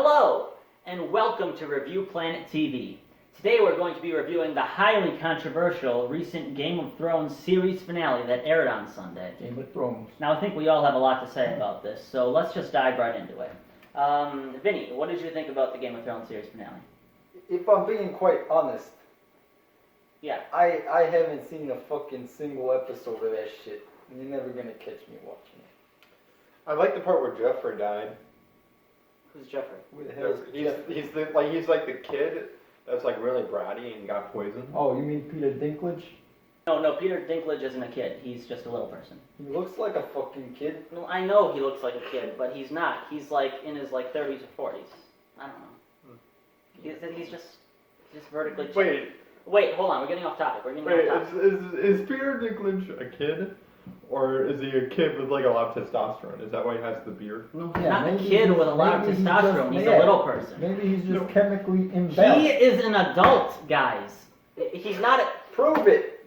Hello, and welcome to Review Planet TV. Today we're going to be reviewing the highly controversial recent Game of Thrones series finale that aired on Sunday. Game of Thrones. Now I think we all have a lot to say about this, so let's just dive right into it. Vinny, what did you think about the Game of Thrones series finale? If I'm being quite honest, Yeah. I haven't seen a fucking single episode of that shit. And you're never gonna catch me watching it. I like the part where Jeffrey died. Who's Jeffrey? Who the hell is He's like the kid that's like really bratty and got poisoned. Oh, you mean Peter Dinklage? No, Peter Dinklage isn't a kid. He's just a little person. He looks like a fucking kid. No, I know he looks like a kid, but he's not. He's like in his 30s or 40s. I don't know. He's just vertically chilled. Wait, hold on. We're getting off topic. Is Peter Dinklage a kid? Or is he a kid with like a lot of testosterone? Is that why he has the beard? No, he's not a kid with a lot of testosterone. He's a little person. Maybe he's just chemically imbalanced. He is an adult, guys. He's not a... Prove it!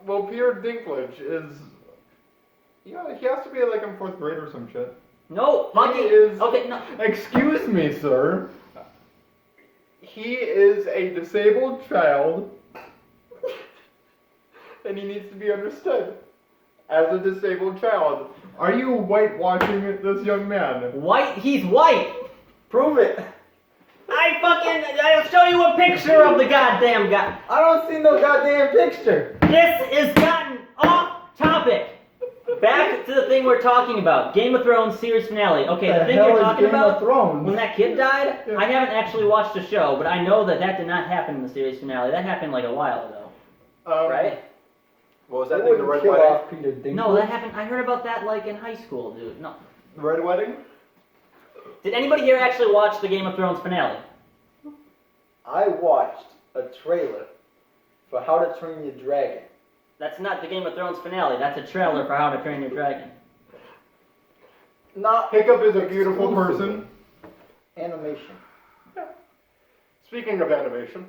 Well, Peter Dinklage is... Yeah, he has to be like in 4th grade or some shit. No, fucking... He is... Okay, no. Excuse me, sir. He is a disabled child. And he needs to be understood. As a disabled child. Are you whitewashing this young man? White? He's white! Prove it! I'll show you a picture of the goddamn guy. I don't see no goddamn picture! This is gotten off topic. Back to the thing we're talking about. Game of Thrones series finale. Okay, the thing you're talking about, when that kid died, I haven't actually watched the show, but I know that did not happen in the series finale. That happened like a while ago. Right? What was that thing, the Red Wedding? Off Peter Dinklage. No, that happened. I heard about that like in high school, dude. No. The Red Wedding? Did anybody here actually watch the Game of Thrones finale? I watched a trailer for How to Train Your Dragon. That's not the Game of Thrones finale. That's a trailer for How to Train Your Dragon. Not Hiccup is a beautiful person. Animation. Speaking of animation,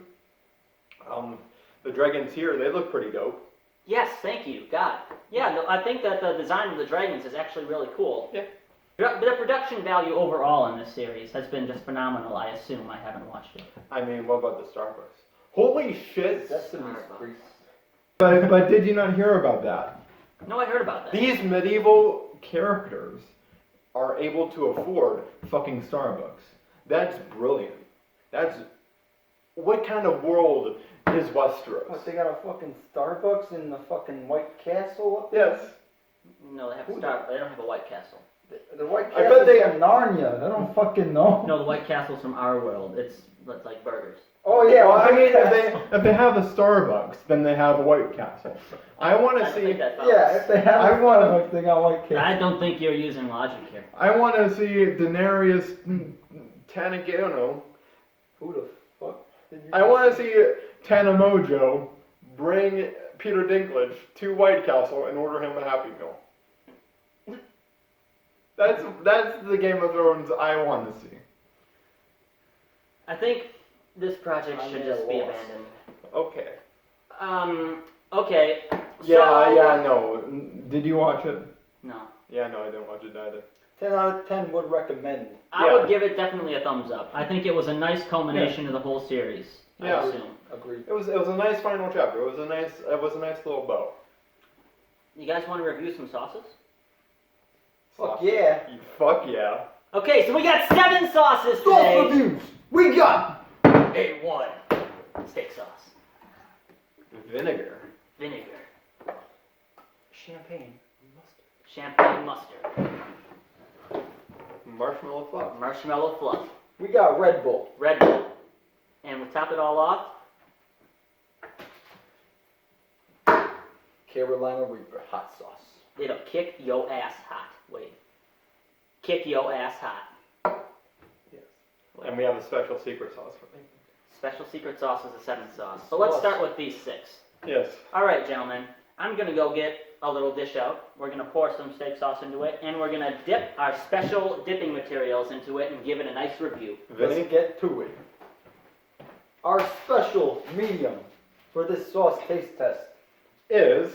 the dragons here, they look pretty dope. Yes, thank you. God. Yeah, no, I think that the design of the dragons is actually really cool. Yeah. The production value overall in this series has been just phenomenal, I assume. I haven't watched it. I mean, what about the Starbucks? Holy shit! Sesame Street. But did you not hear about that? No, I heard about that. These medieval characters are able to afford fucking Starbucks. That's brilliant. That's... What kind of world is Westeros? What, they got a fucking Starbucks in the fucking White Castle up there? Yes. No, they don't have a White Castle. The White I bet Castle's they- in Narnia. I don't fucking know. No, the White Castle's from our world. It's like burgers. Oh yeah, Well, I mean, yeah. if they have a Starbucks, then they have a White Castle. I want I to don't see... think that follows. Yeah, if they have I want- Starbucks, they got White Castle. I don't think you're using logic here. I want to see Daenerys Targaryen. Who the fuck did you I want to see Tana Mojo bring Peter Dinklage to White Castle and order him a Happy Meal. That's the Game of Thrones I want to see. I think this project I'm should at a just be loss. abandoned. Okay. Okay. Yeah, no. Did you watch it? No. Yeah, no, I didn't watch it either. 10 out of 10 would recommend. I Yeah. would give it definitely a thumbs up. I think it was a nice culmination of the whole series. Yeah. I assume. Agreed. It was a nice final chapter. It was a nice little bow. You guys want to review some sauces? Fuck yeah. Fuck yeah. Okay, so we got 7 sauces Sauce today. reviews. We got A1 steak sauce, Vinegar. vinegar, champagne. champagne mustard, Marshmallow fluff. marshmallow fluff, We got Red Bull. Red Bull, and we top it all off. Carolina Reaper hot sauce. It'll kick yo ass hot. Wait. Kick yo ass hot. Yes. And we have a special secret sauce for me. Special secret sauce is a 7 sauce. So let's start with these 6. Yes. Alright, gentlemen. I'm going to go get a little dish out. We're going to pour some steak sauce into it, and we're going to dip our special dipping materials into it and give it a nice review. Vinny? Let's get to it. Our special medium for this sauce taste test Is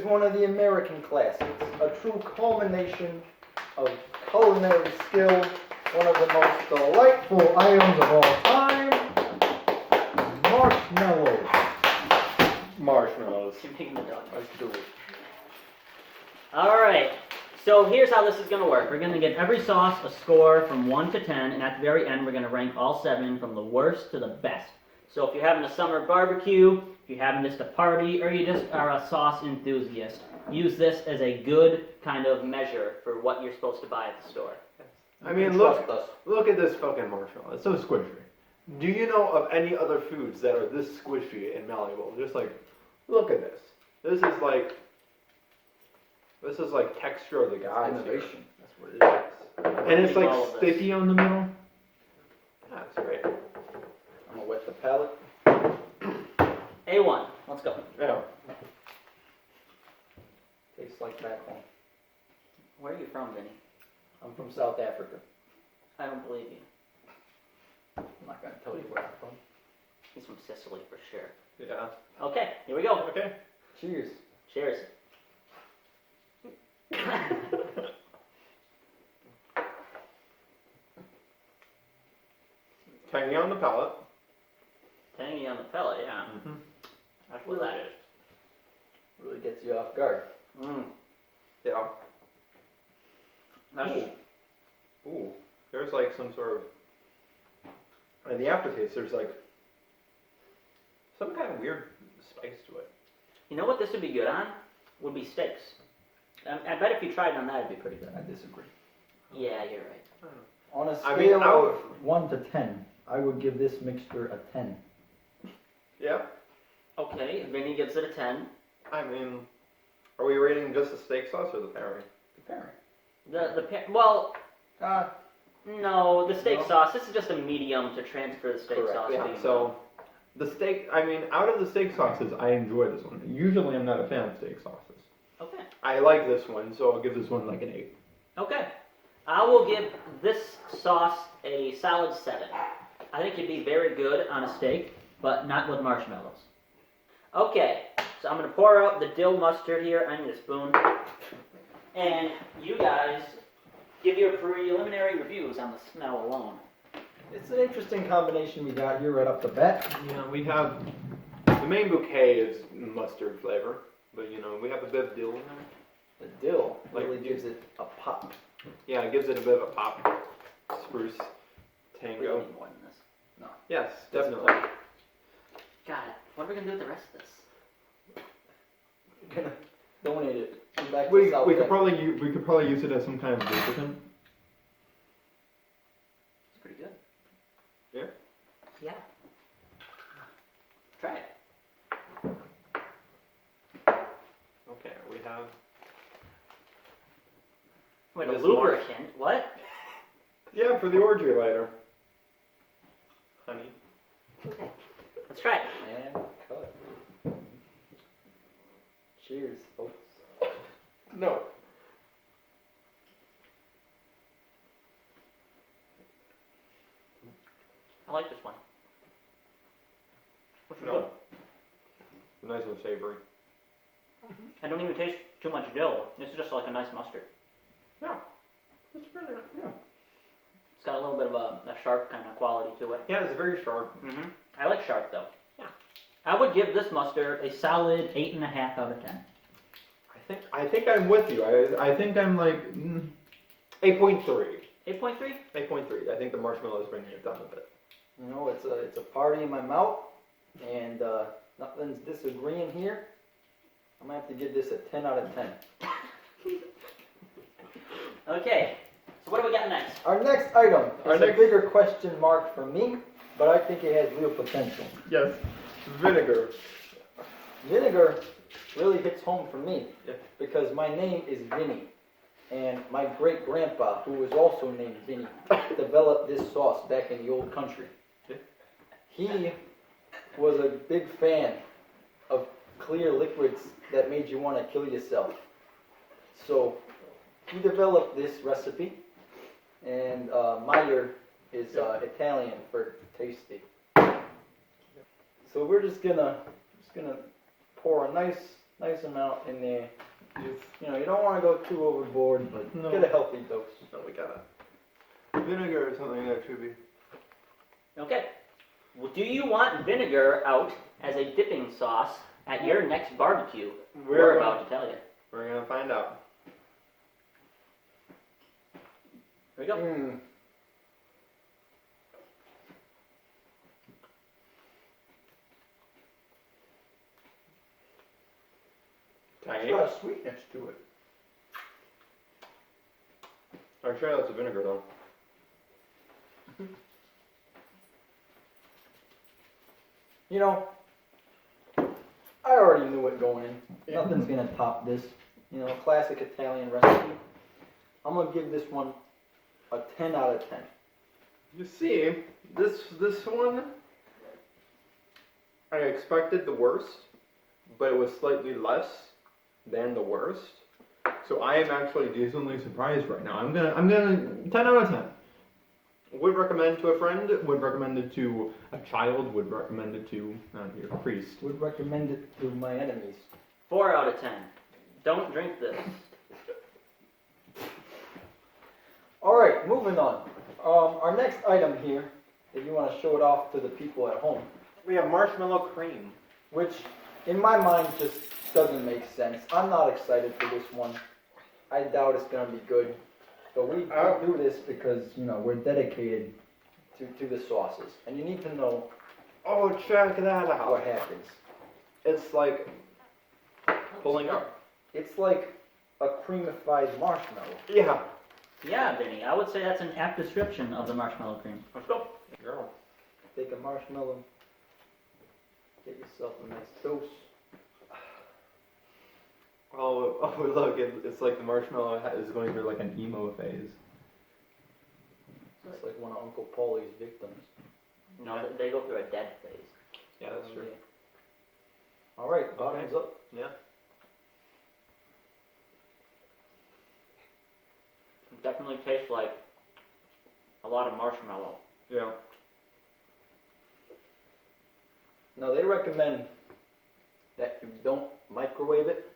one of the American classics, a true culmination of culinary skill one of the most delightful items of all time, marshmallows. Marshmallows. You're making the dog. Let's do it. Alright, so here's how this is going to work. We're going to give every sauce a score from 1 to 10, and at the very end we're going to rank all 7 from the worst to the best. So if you're having a summer barbecue, if you're having just a party, or you just are a sauce enthusiast, use this as a good kind of measure for what you're supposed to buy at the store. I mean, Trust us. look at this fucking marshmallow. It's so squishy. Do you know of any other foods that are this squishy and malleable? Just like, look at this. This is like texture of the gods. Innovation. That's what it is. And it's All like of this. sticky on the middle. That's great. I'm gonna wet the palate. A1, let's go. Yeah. Tastes like back home. Where are you from, Vinny? I'm from South Africa. I don't believe you. I'm not gonna tell you where I'm from. He's from Sicily for sure. Yeah. Okay, here we go. Okay. Cheers. Cheers. Tangy on the palate. Tangy on the pellet, yeah. Mm-hmm. That's what that is. Really gets you off guard. Mm. Yeah. That's Ooh. There's like some sort of. In the aftertaste, there's like some kind of weird spice to it. You know what this would be good on? Would be steaks. I bet if you tried it on that, it'd be pretty good. I disagree. Yeah, you're right. On a I scale mean, I would- of 1 to 10, I would give this mixture a 10. Yeah. Okay, Vinny gives it a 10. I mean, are we rating just the steak sauce or the pairing? Comparing. Well, Ah, no, the steak No? sauce. This is just a medium to transfer the steak Correct, sauce. Yeah. to you. So, the steak. I mean, out of the steak sauces, I enjoy this one. Usually, I'm not a fan of steak sauces. Okay. I like this one, so I'll give this one like an 8. Okay. I will give this sauce a solid 7. I think it'd be very good on a steak, but not with marshmallows. Okay, so I'm going to pour out the dill mustard here. I need a spoon. And you guys give your preliminary reviews on the smell alone. It's an interesting combination we got here right off the bat. Yeah, we have the main bouquet is mustard flavor, but you know we have a bit of dill in there. the dill Like- really gives it a pop. Yeah, it gives it a bit of a pop. Spruce We tango. need more than this. Yes, definitely. God, what are we going to do with the rest of this? Gonna donate it. Come back We to South could Africa. probably use it as some kind of lubricant. It's pretty good. Yeah? Yeah. Try it. Okay, we have. Wait, a This lubricant? What? Yeah, for the orgy lighter. Honey. Let's try it. And cut. Cheers, folks. No. I like this one. What's No. Nice and savory. I don't even taste too much dill. This is just like a nice mustard. Yeah. It's really yeah. It's got a little bit of a sharp kind of quality to it. Yeah, it's very sharp. Mm-hmm. I like sharp though. Yeah. I would give this mustard a solid 8.5 out of 10. I think I'm with you. I think I'm like 8.3. 8.3? 8.3. I think the marshmallow is bringing it down a bit. You know, it's a party in my mouth, and nothing's disagreeing here. I'm gonna have to give this a 10 out of 10. Okay. So what do we got next? Our next item Our is next- a bigger question mark for me, but I think it has real potential. Yes. Vinegar. Vinegar really hits home for me Yeah. because my name is Vinny, and my great grandpa, who was also named Vinny, developed this sauce back in the old country. Yeah. He was a big fan of clear liquids that made you want to kill yourself. So he developed this recipe, and Meyer is Italian for tasty. So we're just gonna pour a nice amount in there. You know, you don't want to go too overboard, but No. get a healthy dose. No, we gotta. Vinegar or something that should be. Okay. Well, do you want vinegar out as a dipping sauce at your next barbecue? We're about to tell you. We're gonna find out. Here we go. It's got a sweetness to it. I'm sure that's a vinegar though. You know, I already knew it going in. Nothing's gonna top this. You know, classic Italian recipe. I'm gonna give this one a 10 out of 10. You see, this one, I expected the worst, but it was slightly less than the worst. So I am actually decently surprised right now. I'm gonna 10 out of 10. Would recommend to a friend. Would recommend it to a child. Would recommend it to your priest. Would recommend it to my enemies. 4 out of 10. Don't drink this. Alright, moving on. Our next item here, if you want to show it off to the people at home, We have marshmallow cream. which in my mind just doesn't make sense. I'm not excited for this one. I doubt it's going to be good. But we do this because, you know, we're dedicated to the sauces. And you need to know Oh, check that out. what happens. It's like pulling up. It's like a creamified marshmallow. Yeah. Yeah, Vinny, I would say that's an apt description of the marshmallow cream. Let's go. Girl. Take a marshmallow, get yourself a nice dose. Oh, look, it's like the marshmallow is going through like an emo phase. It's like one of Uncle Paulie's victims. No, they go through a dead phase. Yeah, that's true. Alright, bottoms up. Yeah. It definitely tastes like a lot of marshmallow. Yeah. Now they recommend that you don't microwave it,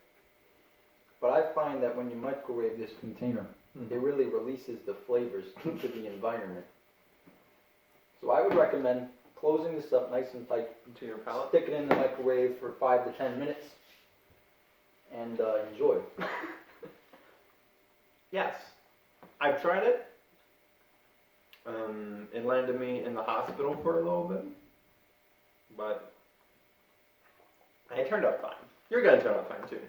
but I find that when you microwave this container, it really releases the flavors into the environment. So I would recommend closing this up nice and tight, To your palate. stick it in the microwave for 5 to 10 minutes, and enjoy. Yes. I've tried it. It landed me in the hospital for a little bit. But it turned out fine. You're gonna turn out fine too.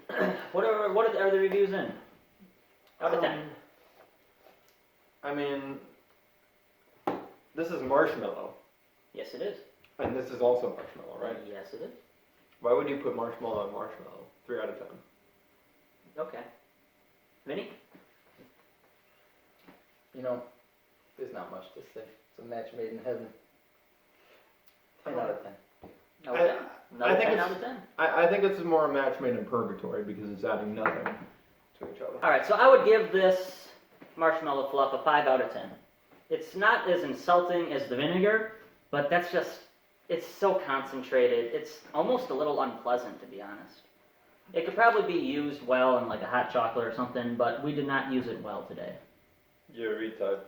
What are the reviews in? Out of 10. I mean, this is marshmallow. Yes, it is. And this is also marshmallow, right? Yes, it is. Why would you put marshmallow on marshmallow? 3 out of 10. Okay. Vinny? You know, there's not much to say. It's a match made in heaven. 10 out of 10. Okay. Another I think 10 it's- out of 10. I think it's more a match made in purgatory because it's adding nothing to each other. Alright, so I would give this marshmallow fluff a 5 out of 10. It's not as insulting as the vinegar, but that's just, it's so concentrated. It's almost a little unpleasant, to be honest. It could probably be used well in like a hot chocolate or something, but we did not use it well today. You're a retard.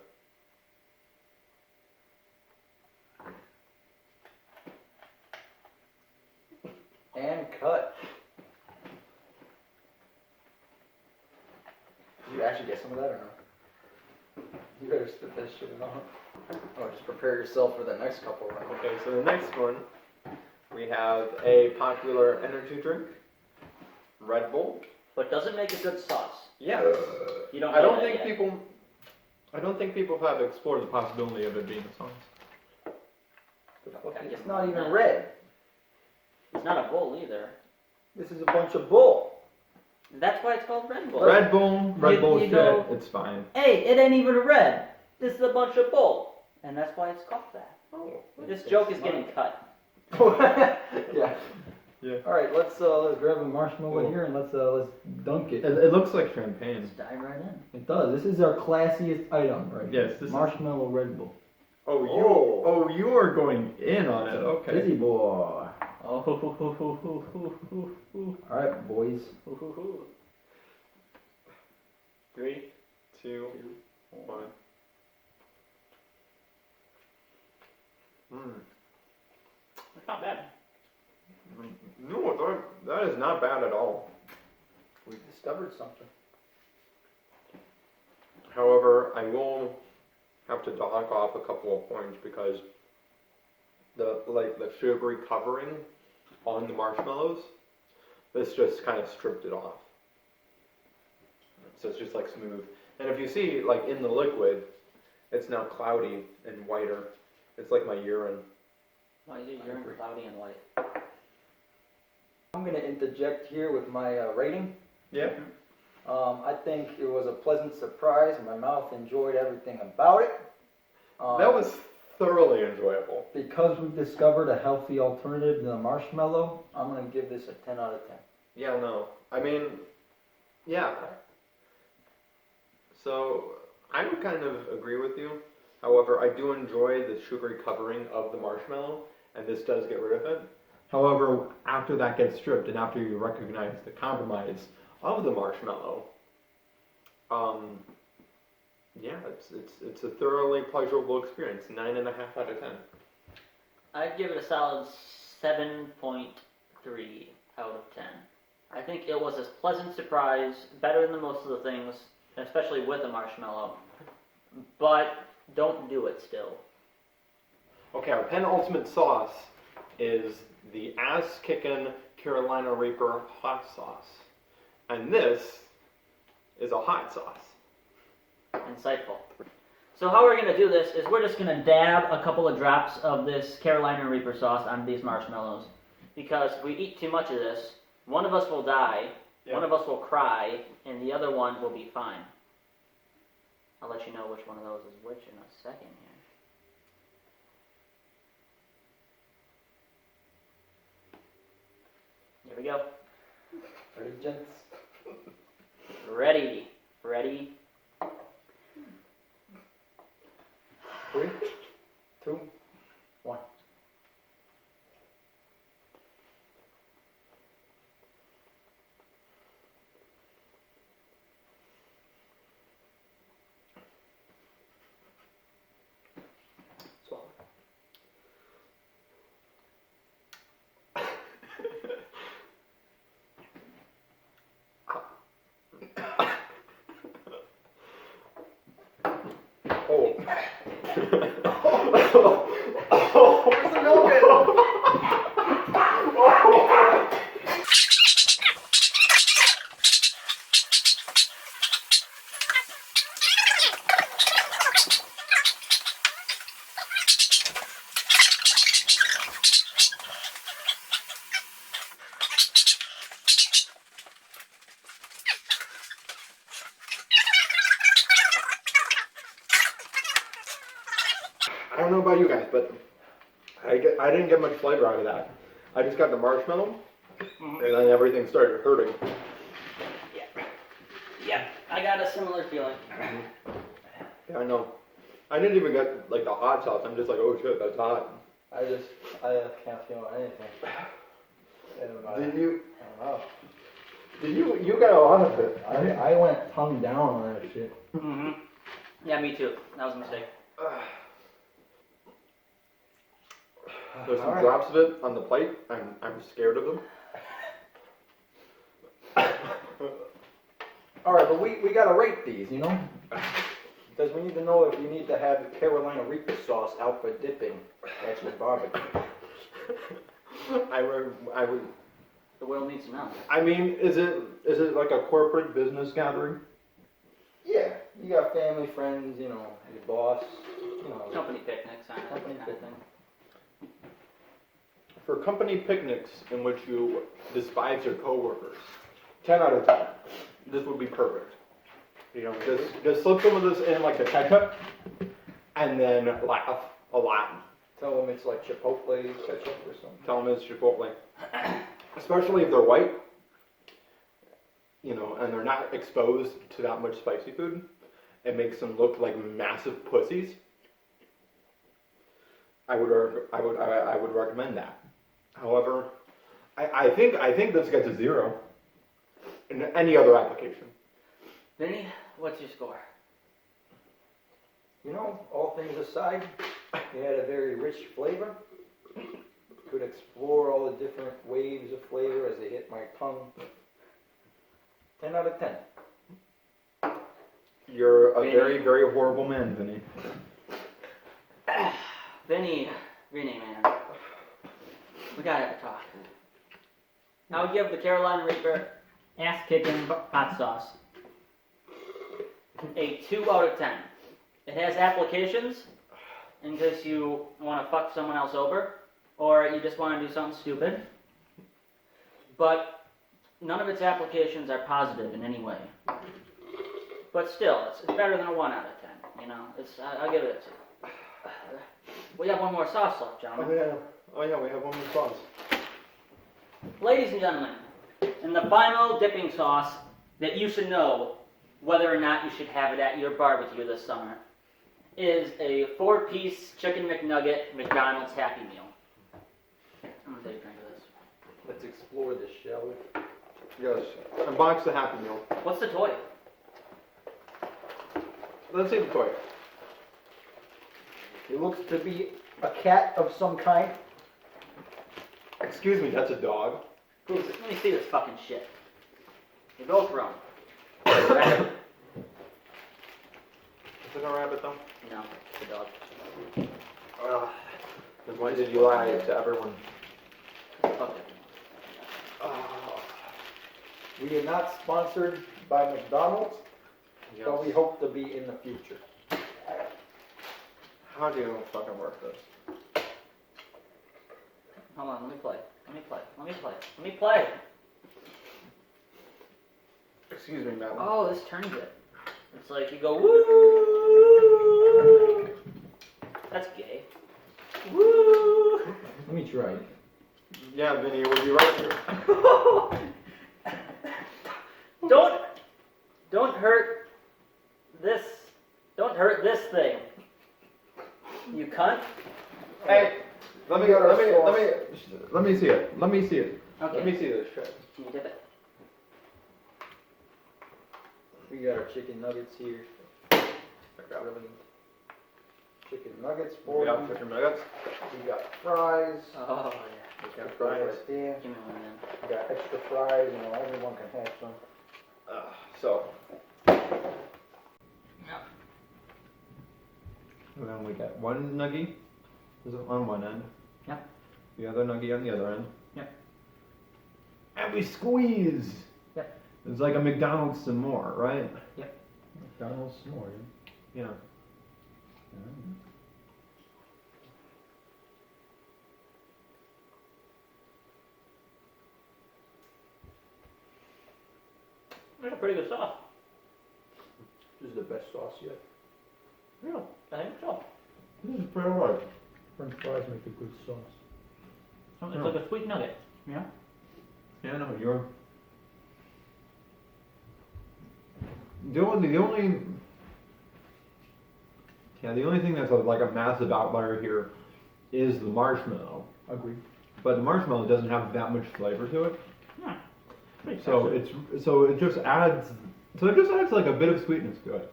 And cut. Did you actually get some of that or no? You better spit that shit out. Or just prepare yourself for the next couple rounds. Okay, so the next one, we have a popular energy drink, Red Bull. But does it make a good sauce? Yeah. You don't I know don't that think yet. people. I don't think people have explored the possibility of it being a sauce. Okay, It's not even red. It's not a bull either. This is a bunch of bull. That's why it's called Red Bull. Red Bull, Red You- Bull you shit. go- It's fine. Hey, it ain't even red. This is a bunch of bull. And that's why it's called that. Oh. This joke is getting cut. Yeah. Yeah. All right, let's grab a marshmallow here and let's dunk it. It looks like champagne. Just dive right in. It does. This is our classiest item, right? Yes, this is- marshmallow Red Bull. Oh, you are going in on it. Okay. Busy boy. Oh, hoo, hoo, hoo, hoo, hoo, hoo, hoo, hoo, All right, boys. hoo, hoo, hoo. 3, 2, 1. It's not bad. No, that is not bad at all. We discovered something. However, I will have to dock off a couple of points because the sugary covering on the marshmallows, this just kind of stripped it off. So it's just like smooth. And if you see, like in the liquid, it's now cloudy and whiter. It's like my urine. Why is your urine cloudy and white? I'm going to interject here with my rating. Yeah. I think it was a pleasant surprise. My mouth enjoyed everything about it. That was thoroughly enjoyable. Because we discovered a healthy alternative to the marshmallow, I'm going to give this a 10 out of 10. Yeah, no. I mean, yeah. So, I would kind of agree with you. However, I do enjoy the sugary covering of the marshmallow, and this does get rid of it. However, after that gets stripped, and after you recognize the compromise of the marshmallow, yeah, it's a thoroughly pleasurable experience. 9.5 out of 10. I'd give it a solid 7.3 out of 10. I think it was a pleasant surprise, better than most of the things, especially with the marshmallow. But don't do it still. Okay, our penultimate sauce is the ass-kickin' Carolina Reaper hot sauce. And this is a hot sauce. Insightful. So how we're going to do this is we're just going to dab a couple of drops of this Carolina Reaper sauce on these marshmallows. Because if we eat too much of this, one of us will die, one of us will cry, and the other one will be fine. I'll let you know which one of those is which in a second here. Here we go. Ready, gents? Ready. Ready. 3, 2, 1. Swallow. Oh. Where's the milk at? I don't know about you guys, but I didn't get much flavor out of that. I just got the marshmallow, and then everything started hurting. Yeah, I got a similar feeling. Yeah, I know. I didn't even get like the hot sauce. I'm just like, oh shit, that's hot. I can't feel anything. Did you? I don't know. You got a lot of it. I went tongue down on that shit. Mm-hmm. Yeah, me too. That was a mistake. There's some drops of it on the plate. I'm scared of them. Alright, but we gotta rate these, you know? Because we need to know if you need to have the Carolina Reaper sauce out for dipping. That's your barbecue. I would. The world needs to know. I mean, is it like a corporate business gathering? Yeah, you got family, friends, you know, your boss, you know. Company picnics, kind of thing. For company picnics in which you despise your coworkers, 10 out of 10. This would be perfect. You know, just slip some of this in like the ketchup, and then laugh a lot. Tell them it's like Chipotle ketchup or something. Tell them it's Chipotle. Especially if they're white, you know, and they're not exposed to that much spicy food. It makes them look like massive pussies. I would recommend that. However, I think this gets a 0 in any other application. Vinny, what's your score? You know, all things aside, It had a very rich flavor. Could explore all the different waves of flavor as they hit my tongue. 10 out of 10. You're a Vinny. very, very horrible man, Vinny. Vinny, man, we gotta have a talk. I would give the Carolina Reaper ass-kicking hot sauce a 2 out of 10. It has applications in case you want to fuck someone else over, or you just want to do something stupid. But none of its applications are positive in any way. But still, it's better than a 1 out of 10. You know, I'll give it a 2. We have one more sauce left, gentlemen. Oh yeah, we have one more sauce. Ladies and gentlemen, and the final dipping sauce that you should know whether or not you should have it at your barbecue this summer is a 4-piece chicken McNugget McDonald's Happy Meal. I'm gonna take a drink of this. Let's explore this, shall we? Yes. Unbox the Happy Meal. What's the toy? Let's see the toy. It looks to be a cat of some kind. Excuse me, that's a dog. Let me see this fucking shit. You're both wrong. Rabbit? Is it a rabbit though? No, it's a dog. Then why did you lie to everyone? Okay. We are not sponsored by McDonald's, Yes. but we hope to be in the future. How do you fucking work this? Hold on, let me play. Excuse me, madam. Oh, this turns it. It's like you go, woo! That's gay. Woo! Let me try it. Yeah, Vinny, it would be right here. Don't hurt this. Don't hurt this thing. You cunt. Hey, let me see it. Let me see it. Okay. Let me see this shit. Can you dip it? We got our chicken nuggets here. Chicken nuggets for We you. have chicken nuggets. We got fries. Oh yeah. We got Right fries. there. Give me one then. We got extra fries, you know, everyone can have some. So. And then we got one nuggie is on one end. Yep. The other nuggie on the other end. Yep. And we squeeze. Yep. It's like a McDonald's some more, right? McDonald's s'more. Yeah. That's a pretty good sauce. This is the best sauce yet. Yeah, I think so. This is pretty right. French fries make a good sauce. It's like a sweet nugget. Yeah. Yeah, no, you're. The only thing that's like a massive outlier here is the marshmallow. Agreed. But the marshmallow doesn't have that much flavor to it. Yeah. Pretty So tasty. it just adds like a bit of sweetness to it.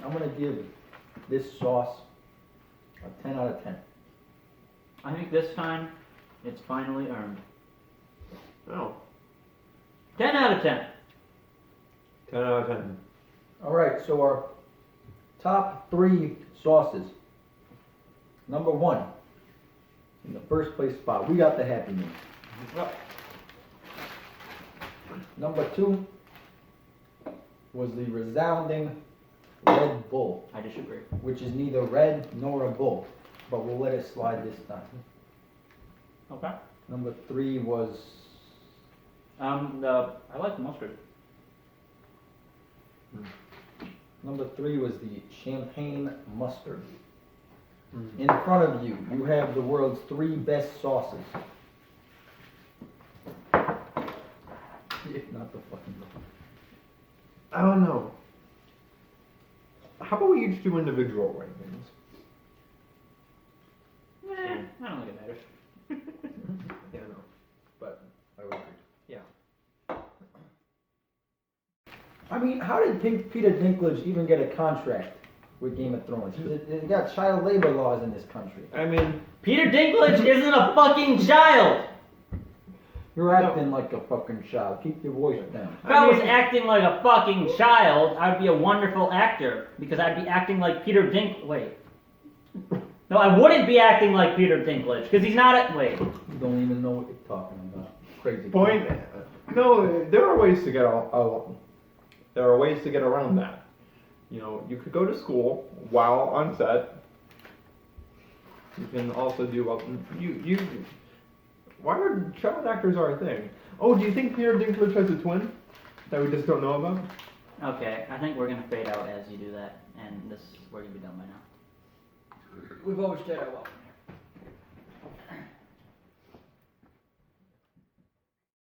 I'm gonna give this sauce a 10 out of 10. I think this time it's finally earned. Oh. 10 out of 10. 10 out of 10. Alright, so our top 3 sauces. Number 1, in the first place spot, we got the Happy Meal. Yep. Number 2 was the resounding Red Bull, I disagree. which is neither red nor a bull, but we'll let it slide this time. Okay. Number 3 was I like the mustard. Number 3 was the champagne mustard. Mm. In front of you, you have the world's 3 best sauces. If not the fucking. I don't know. How about we each do individual rankings? I don't think it matters. Yeah, no. But I would agree. yeah. I mean, how did Peter Dinklage even get a contract with Game of Thrones? They got child labor laws in this country. I mean, Peter Dinklage isn't a fucking child. You're acting like a fucking child. Keep your voice down. If I was acting like a fucking child, I'd be a wonderful actor because I'd be acting like Peter Dinklage. Wait. No, I wouldn't be acting like Peter Dinklage because he's not a. Wait. You don't even know what you're talking about. Crazy. point. No, there are ways to get there are ways to get around that. You know, you could go to school while on set. You can also do why are child actors are a thing? Oh, do you think Peter Dinklage has a twin that we just don't know about? Okay, I think we're gonna fade out as you do that, and we're gonna be done by now. We've overstayed our welcome.